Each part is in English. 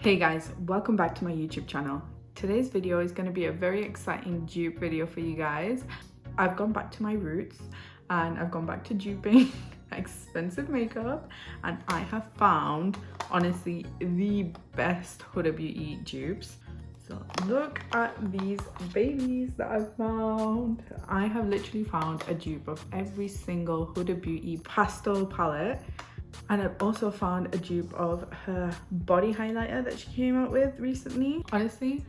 Hey guys, welcome back to my YouTube channel. Today's video is going to be a very exciting dupe video for you guys. I've gone back to my roots and I've gone back to duping expensive makeup, and I have found honestly the best Huda Beauty dupes. So look at these babies that I've found. I have literally found a dupe of every single Huda Beauty pastel palette. And I've also found a dupe of her body highlighter that she came out with recently. Honestly,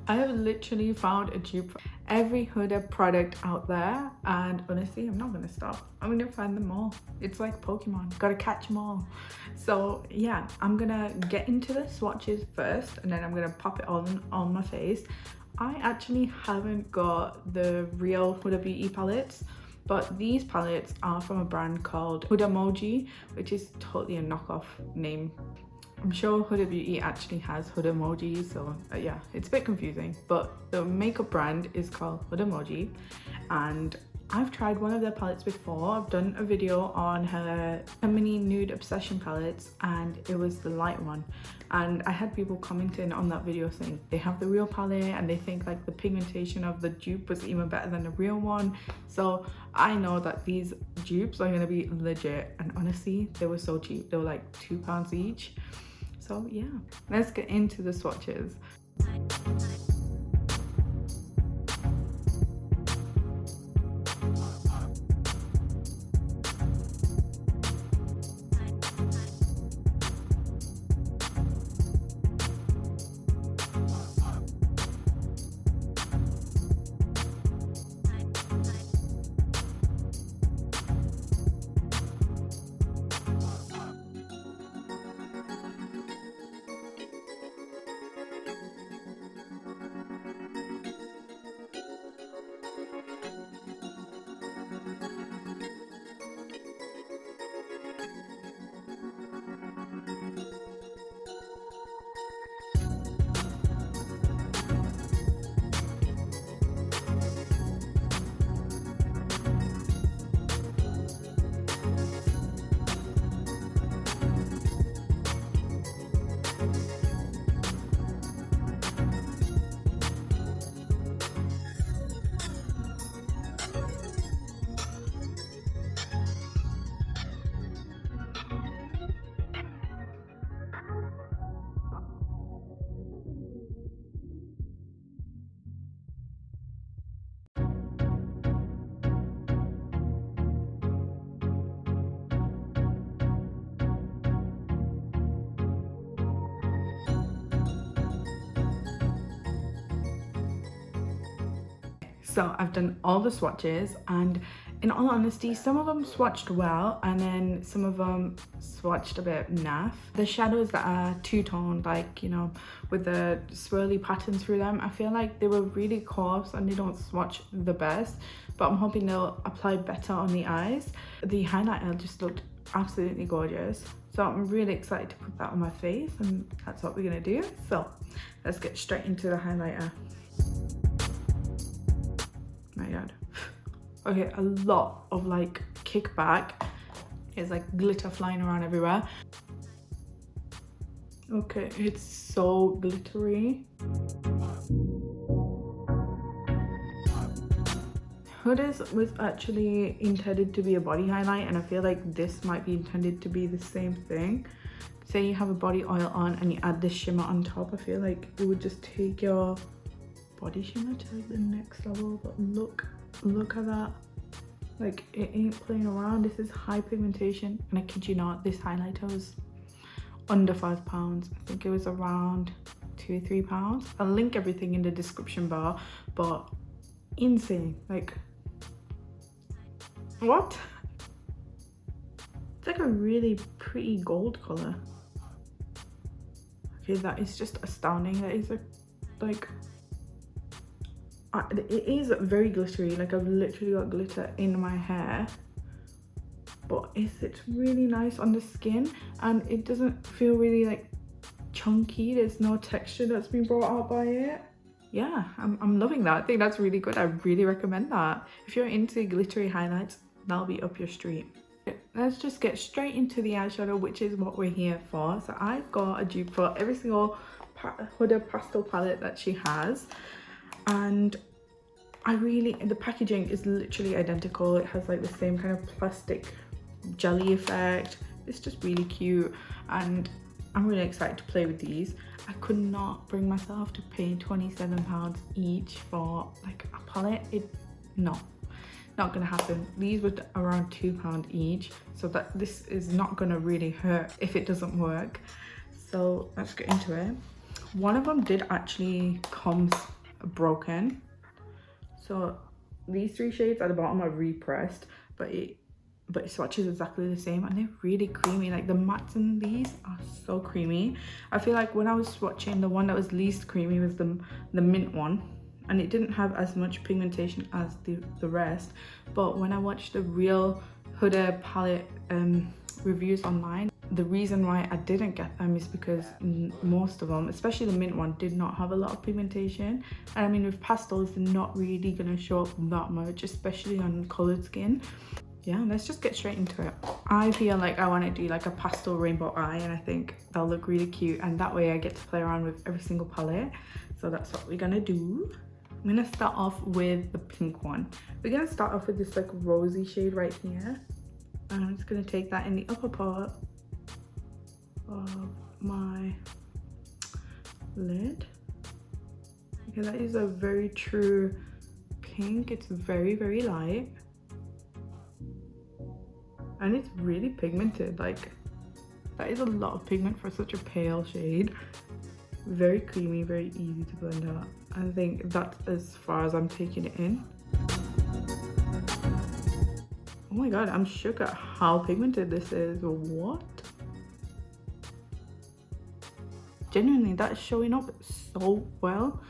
I have literally found a dupe for every Huda product out there, and honestly, I'm not gonna stop. I'm gonna find them all. It's like Pokemon, gotta catch them all. So yeah, I'm gonna get into the swatches first, and then I'm gonna pop it on my face. I actually haven't got the real Huda Beauty palettes, but these palettes are from a brand called Huda, which is totally a knockoff name. I'm sure Huda Beauty actually has Huda, so yeah, it's a bit confusing. But the makeup brand is called Huda, and I've tried one of their palettes before. I've done a video on her mini nude obsession palettes, and it was the light one. And I had people commenting on that video saying they have the real palette and they think like the pigmentation of the dupe was even better than the real one. So I know that these dupes are gonna be legit, and honestly, they were so cheap. They were like £2 each. So yeah, let's get into the swatches. So I've done all the swatches, and in all honesty, some of them swatched well and then some of them swatched a bit naff. The shadows that are two-toned, like, you know, with the swirly patterns through them, I feel like they were really coarse and they don't swatch the best, but I'm hoping they'll apply better on the eyes. The highlighter just looked absolutely gorgeous, so I'm really excited to put that on my face, and that's what we're gonna do. So let's get straight into the highlighter. My god. Okay, a lot of like kickback. There's like glitter flying around everywhere. Okay, it's so glittery. Huda's was actually intended to be a body highlight, and I feel like this might be intended to be the same thing. Say you have a body oil on and you add this shimmer on top, I feel like it would just take your body shimmer to like the next level. But look at that, like it ain't playing around. This is high pigmentation, and I kid you not, this highlighter was under £5. I think it was around £2-3. I'll link everything in the description bar, but insane. Like, what? It's like a really pretty gold color. Okay, that is just astounding. That is like it is very glittery. Like, I've literally got glitter in my hair, but it's really nice on the skin, and it doesn't feel really like chunky. There's no texture that's been brought out by it. Yeah, I'm loving that. I think that's really good. I really recommend that. If you're into glittery highlights, that'll be up your street. Let's just get straight into the eyeshadow, which is what we're here for. So I've got a dupe for every single Huda pastel palette that she has, and the packaging is literally identical. It has like the same kind of plastic jelly effect. It's just really cute, and I'm really excited to play with these. I could not bring myself to pay £27 each for like a palette. No, not gonna happen. These were around £2 each, so that this is not gonna really hurt if it doesn't work. So let's get into it. One of them did actually come broken, so these 3 shades at the bottom are repressed, but it swatches exactly the same, and they're really creamy. Like the mattes in these are so creamy. I feel like when I was swatching, the one that was least creamy was the mint one, and it didn't have as much pigmentation as the rest. But when I watched the real Huda palette reviews online, the reason why I didn't get them is because most of them, especially the mint one, did not have a lot of pigmentation. And I mean, with pastels, they're not really gonna show up that much, especially on colored skin. Yeah, let's just get straight into it. I feel like I want to do like a pastel rainbow eye, and I think that'll look really cute, and that way I get to play around with every single palette. So that's what we're gonna do. I'm gonna start off with the pink one. We're gonna start off with this like rosy shade right here, and I'm just gonna take that in the upper part of my lid. Okay, that is a very true pink. It's very, very light, and it's really pigmented. Like, that is a lot of pigment for such a pale shade. Very creamy, very easy to blend out. I think that's as far as I'm taking it in. Oh my god, I'm shook at how pigmented this is. What? Genuinely, that's showing up so well.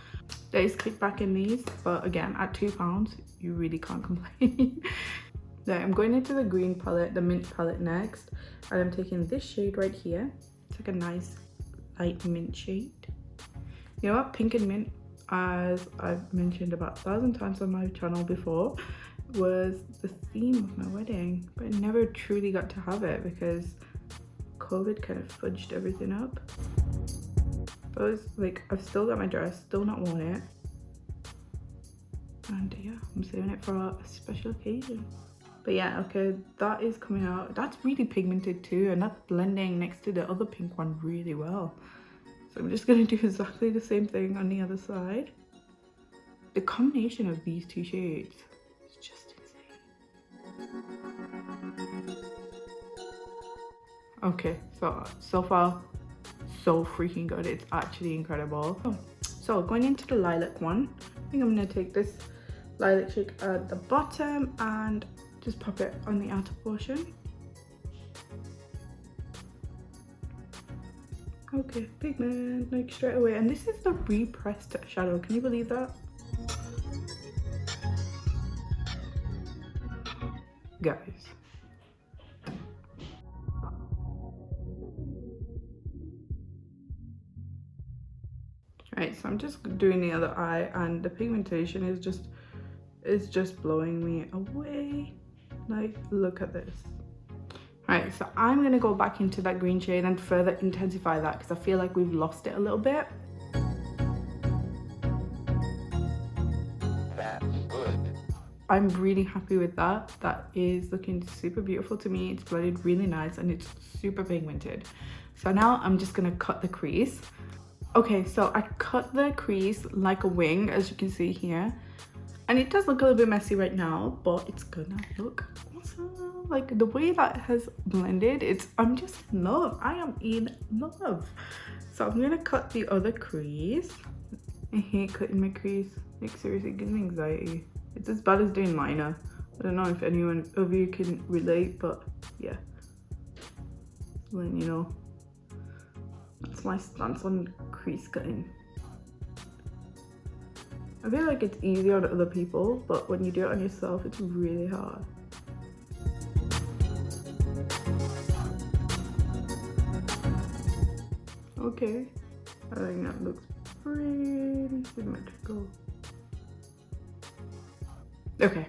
There is kickback in these, but again, at £2, you really can't complain. Then I'm going into the green palette, the mint palette next, and I'm taking this shade right here. It's like a nice light mint shade. You know what, pink and mint, as I've mentioned about 1,000 times on my channel before, was the theme of my wedding, but I never truly got to have it because COVID kind of fudged everything up. But I was like, I've still got my dress, still not worn it, and yeah, I'm saving it for a special occasion. But yeah, okay, that is coming out. That's really pigmented too, and that's blending next to the other pink one really well. So I'm just gonna do exactly the same thing on the other side. The combination of these 2 shades is just insane. Okay, so far, so freaking good. It's actually incredible. So going into the lilac one, I think I'm gonna take this lilac shade at the bottom and just pop it on the outer portion. Okay, pigment, like straight away. And this is the repressed shadow. Can you believe that? Guys. Right, so I'm just doing the other eye, and the pigmentation is just blowing me away. Like, look at this. Right, so I'm gonna go back into that green shade and further intensify that because I feel like we've lost it a little bit. That's good. I'm really happy with that. That is looking super beautiful to me. It's blended really nice and it's super pigmented. So now I'm just gonna cut the crease. Okay, so I cut the crease like a wing, as you can see here. And it does look a little bit messy right now, but it's gonna look awesome. Like the way that has blended, I'm just in love. I am in love. So I'm gonna cut the other crease. I hate cutting my crease. Like seriously, it gives me anxiety. It's as bad as doing liner. I don't know if anyone of you can relate, but yeah. Letting you know. That's my stance on crease cutting. I feel like it's easier on other people, but when you do it on yourself, it's really hard. Okay, I think that looks pretty symmetrical. Okay,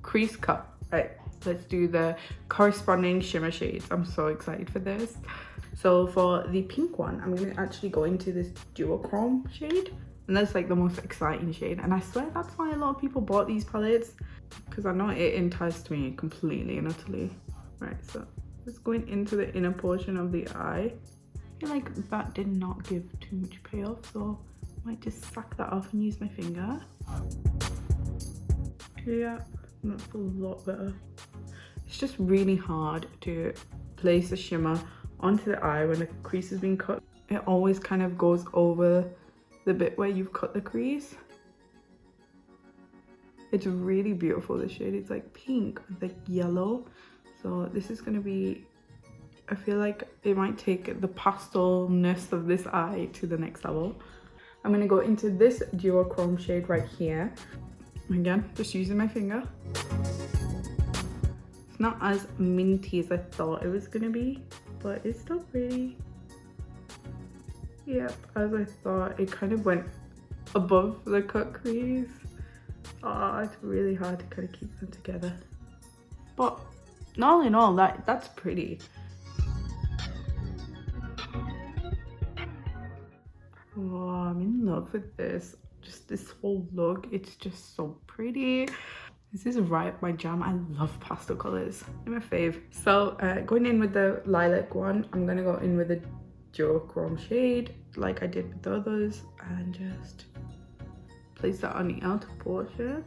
crease cut. Right, let's do the corresponding shimmer shades. I'm so excited for this. So for the pink one, I'm going to actually go into this duochrome shade, and that's like the most exciting shade, and I swear that's why a lot of people bought these palettes, because I know it enticed me completely and utterly. Right, so just going into the inner portion of the eye. I feel like that did not give too much payoff, so I might just sack that off and use my finger. Yeah, that's a lot better. It's just really hard to place a shimmer onto the eye when the crease is being cut. It always kind of goes over the bit where you've cut the crease. It's really beautiful, this shade. It's like pink with like yellow. So this is gonna be, I feel like it might take the pastelness of this eye to the next level. I'm gonna go into this duochrome shade right here. Again, just using my finger. It's not as minty as I thought it was gonna be, but it's still pretty. Yep, as I thought, it kind of went above the cut crease. Oh, it's really hard to kind of keep them together. But all in all, that's pretty. Oh, I'm in love with this. Just this whole look, it's just so pretty. This is right up my jam. I love pastel colors. They're my fave. So going in with the lilac one, I'm gonna go in with the duochrome shade like I did with the others, and just place that on the outer portion.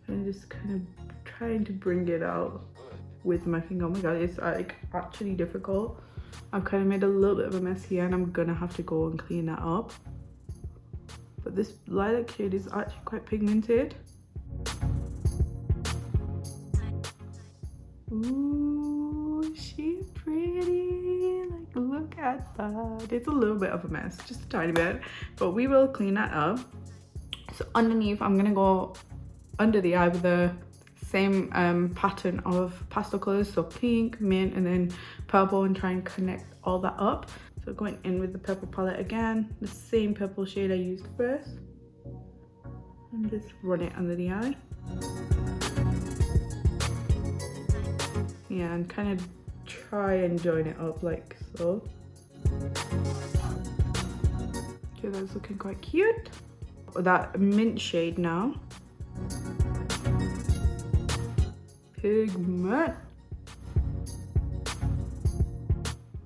And just kind of trying to bring it out with my finger. Oh my god, it's like actually difficult. I've kind of made a little bit of a mess here, and I'm gonna have to go and clean that up. But this lilac shade is actually quite pigmented. Ooh, she's pretty. Like, look at that. It's a little bit of a mess, just a tiny bit, but we will clean that up. So underneath, I'm gonna go under the eye with the same pattern of pastel colors, so pink, mint, and then purple, and try and connect all that up. So going in with the purple palette again, the same purple shade I used first, and just run it under the eye. Yeah, and kind of try and join it up like so. Okay, that's looking quite cute. That mint shade now. Pigment.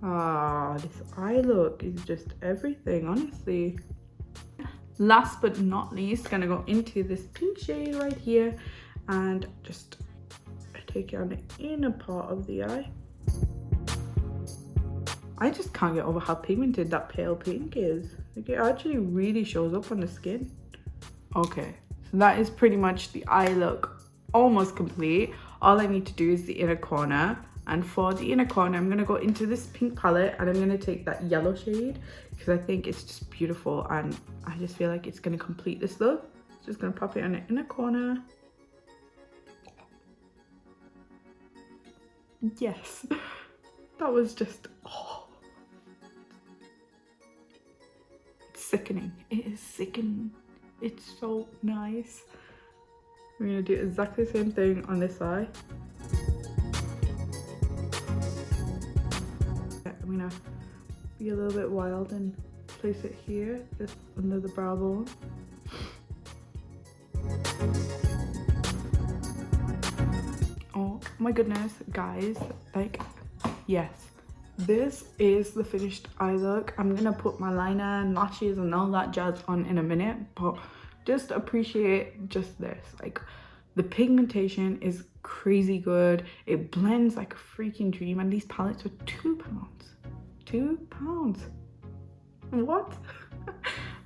Ah, this eye look is just everything, honestly. Last but not least, gonna go into this pink shade right here and just take it on the inner part of the eye. I just can't get over how pigmented that pale pink is. Like, it actually really shows up on the skin. Okay, so that is pretty much the eye look almost complete. All I need to do is the inner corner, and for the inner corner I'm going to go into this pink palette, and I'm going to take that yellow shade because I think it's just beautiful, and I just feel like it's going to complete this look. Just going to pop it on the inner corner. Yes, that was just, oh, it's sickening. It is sickening. It's so nice. We're gonna do exactly the same thing on this eye. I'm gonna be a little bit wild and place it here, just under the brow bone. Oh my goodness, guys, like, yes, this is the finished eye look. I'm gonna put my liner and lashes and all that jazz on in a minute, but just appreciate just this. Like, the pigmentation is crazy good. It blends like a freaking dream, and these palettes were £2. £2? What?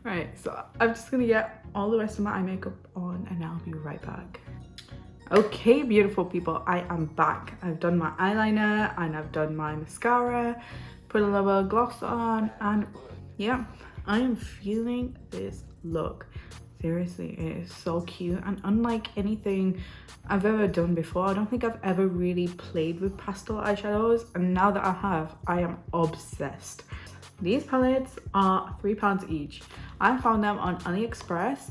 Right, so I'm just gonna get all the rest of my eye makeup on, and I'll be right back. Okay, beautiful people, I am back. I've done my eyeliner and I've done my mascara, put a little gloss on, and yeah, I am feeling this look. Seriously, it is so cute, and unlike anything I've ever done before, I don't think I've ever really played with pastel eyeshadows, and now that I have, I am obsessed. These palettes are £3 each. I found them on AliExpress,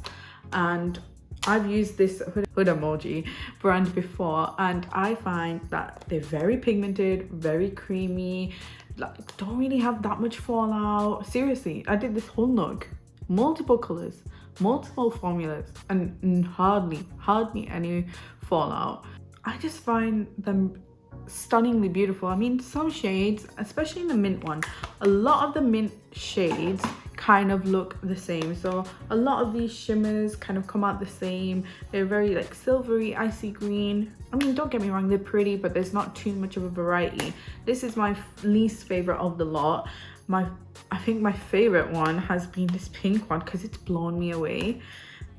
and I've used this Huda emoji brand before, and I find that they're very pigmented, very creamy, like don't really have that much fallout. Seriously, I did this whole look, multiple colors, multiple formulas, and hardly any fallout. I just find them stunningly beautiful. I mean, some shades, especially in the mint one, a lot of the mint shades kind of look the same. So a lot of these shimmers kind of come out the same. They're very like silvery, icy green. I mean, don't get me wrong, they're pretty, but there's not too much of a variety. This is my least favorite of the lot. I think my favorite one has been this pink one because it's blown me away.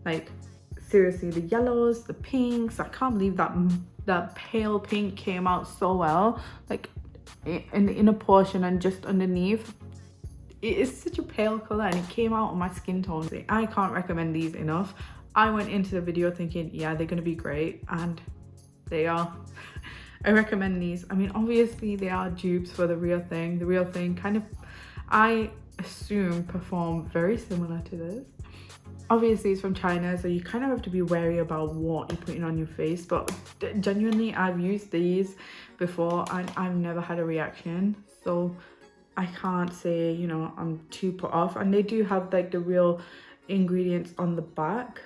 Like seriously, the yellows, the pinks, I can't believe that pale pink came out so well, like in the inner portion and just underneath. It is such a pale color and it came out on my skin tone. I can't recommend these enough. I went into the video thinking, yeah, they're gonna be great, and they are. I recommend these. I mean, obviously they are dupes for the real thing. The real thing kind of, I assume, perform very similar to this. Obviously it's from China, so you kind of have to be wary about what you're putting on your face, but genuinely I've used these before and I've never had a reaction, so I can't say, you know, I'm too put off. And they do have like the real ingredients on the back,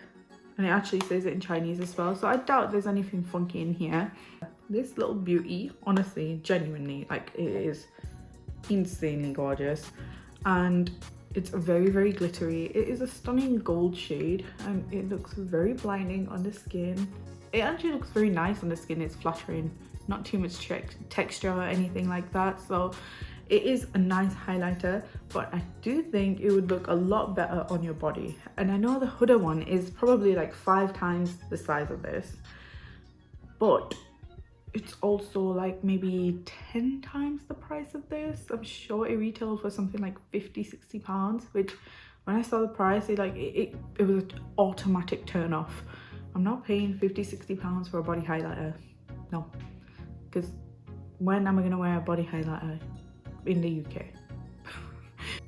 and it actually says it in Chinese as well, so I doubt there's anything funky in here. This little beauty, honestly, genuinely, like, it is insanely gorgeous, and it's very, very glittery. It is a stunning gold shade and it looks very blinding on the skin. It actually looks very nice on the skin. It's flattering, not too much texture or anything like that. So it is a nice highlighter, but I do think it would look a lot better on your body. And I know the Huda one is probably like 5 times the size of this, but it's also like maybe 10 times the price of this. I'm sure it retailed for something like 50-60 pounds, which when I saw the price, it was an automatic turn off. I'm not paying 50-60 pounds for a body highlighter, no, because when am I gonna wear a body highlighter in the UK?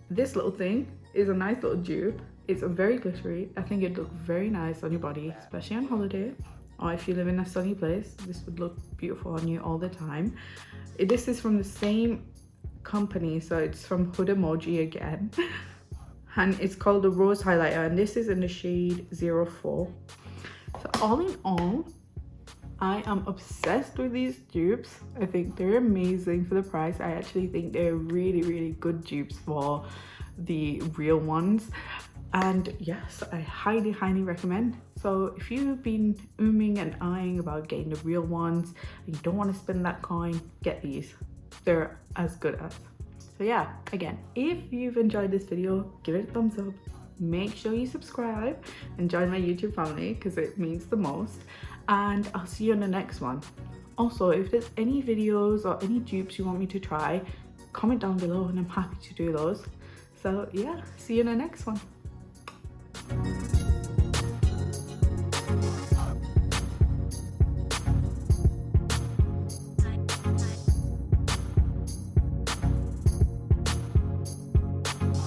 This little thing is a nice little dupe. It's very glittery. I think it'd look very nice on your body, especially on holiday, or if you live in a sunny place. This would look beautiful on you all the time. This is from the same company, so it's from Huda Emoji again, and it's called the Rose Highlighter, and this is in the shade 04. So all in all, I am obsessed with these dupes. I think they're amazing for the price. I actually think they're really, really good dupes for the real ones. And yes, I highly, highly recommend. So if you've been umming and eyeing about getting the real ones and you don't want to spend that coin, get these. They're as good as. So yeah, again, if you've enjoyed this video, give it a thumbs up. Make sure you subscribe and join my YouTube family because it means the most. And I'll see you in the next one. Also, if there's any videos or any dupes you want me to try, comment down below and I'm happy to do those. So yeah, see you in the next one.